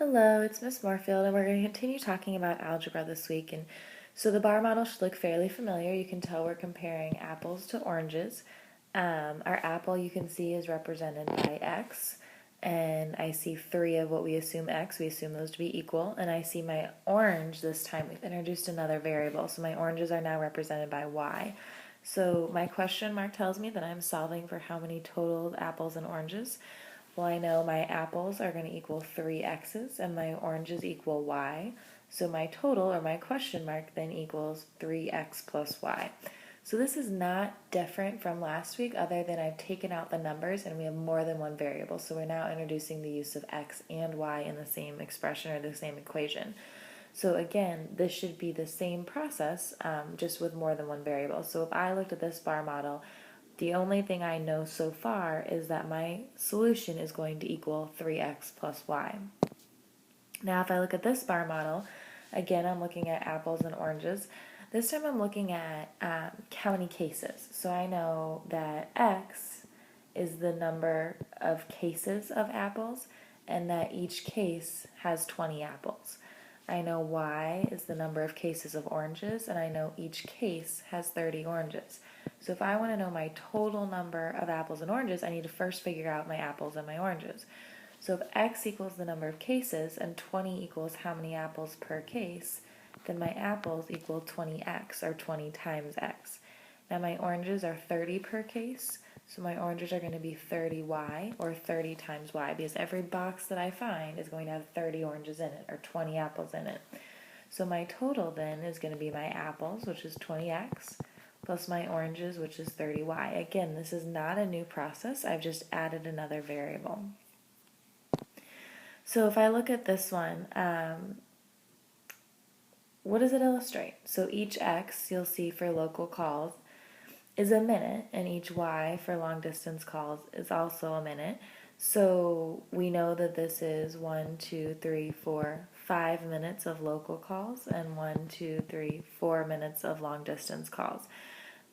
Hello, it's Miss Moorfield, and we're going to continue talking about algebra this week. And so the bar model should look fairly familiar. You can tell we're comparing apples to oranges. Our apple, you can see, is represented by x, and I see 3 of what we assume x. We assume those to be equal, and I see my orange this time. We've introduced another variable, so my oranges are now represented by y. So my question mark tells me that I'm solving for how many total apples and oranges. Well, I know my apples are going to equal 3x's and my oranges equal y. So my total, or my question mark, then equals 3x plus y. So this is not different from last week other than I've taken out the numbers and we have more than one variable. So we're now introducing the use of x and y in the same expression or the same equation. So again, this should be the same process, just with more than one variable. So if I looked at this bar model, the only thing I know so far is that my solution is going to equal 3x plus y. Now if I look at this bar model, again I'm looking at apples and oranges. This time I'm looking at how many cases. So I know that x is the number of cases of apples and that each case has 20 apples. I know y is the number of cases of oranges, and I know each case has 30 oranges. So if I want to know my total number of apples and oranges, I need to first figure out my apples and my oranges. So if x equals the number of cases and 20 equals how many apples per case, then my apples equal 20x, or 20 times x. Now my oranges are 30 per case, so my oranges are going to be 30y, or 30 times y, because every box that I find is going to have 30 oranges in it, or 20 apples in it. So my total then is going to be my apples, which is 20x, plus my oranges, which is 30y. Again, this is not a new process, I've just added another variable. So if I look at this one, what does it illustrate? So each x, you'll see for local calls, is a minute, and each y for long distance calls is also a minute. So we know that this is 1, 2, 3, 4, 5 minutes of local calls and 1, 2, 3, 4 minutes of long distance calls.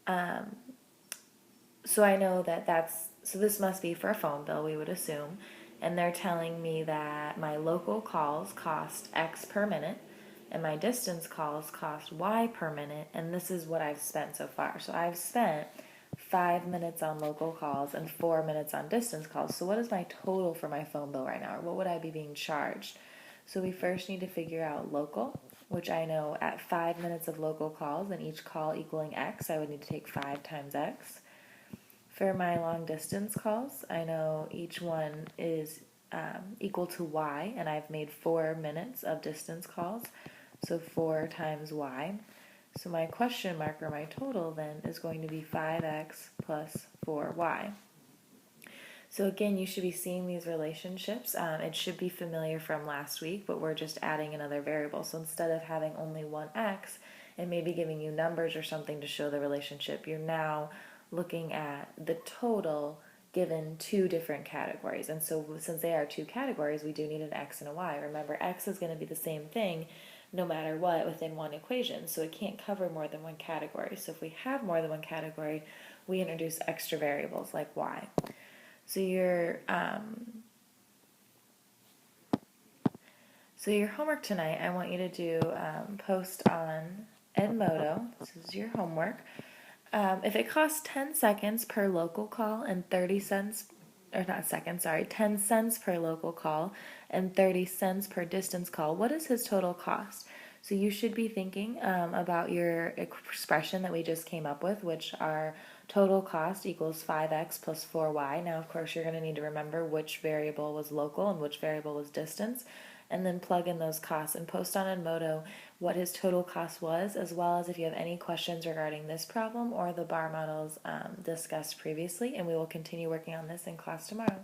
So I know that so this must be for a phone bill, we would assume, and they're telling me that my local calls cost X per minute, and my distance calls cost Y per minute, and this is what I've spent so far. So I've spent 5 minutes on local calls and 4 minutes on distance calls. So what is my total for my phone bill right now, or what would I be being charged? So we first need to figure out local, which I know at 5 minutes of local calls and each call equaling X, I would need to take 5 times X. For my long distance calls, I know each one is equal to y, and I've made 4 minutes of distance calls, so 4 times y. So my question mark, or my total then, is going to be 5x plus 4y. So again, you should be seeing these relationships. It should be familiar from last week, but we're just adding another variable. So instead of having only one x and maybe giving you numbers or something to show the relationship, you're now looking at the total given 2 different categories. And so since they are 2 categories, we do need an x and a y. Remember, x is going to be the same thing no matter what within one equation, so it can't cover more than one category. So if we have more than one category, we introduce extra variables like y. So your homework tonight, I want you to do post on Edmodo. This is your homework. If it costs 10 seconds per local call and 30 cents, or not seconds, sorry, 10 cents per local call and 30 cents per distance call, what is his total cost? So you should be thinking about your expression that we just came up with, which our total cost equals 5x plus 4y. Now, of course, you're going to need to remember which variable was local and which variable was distance, and then plug in those costs and post on Edmodo what his total cost was, as well as if you have any questions regarding this problem or the bar models discussed previously, and we will continue working on this in class tomorrow.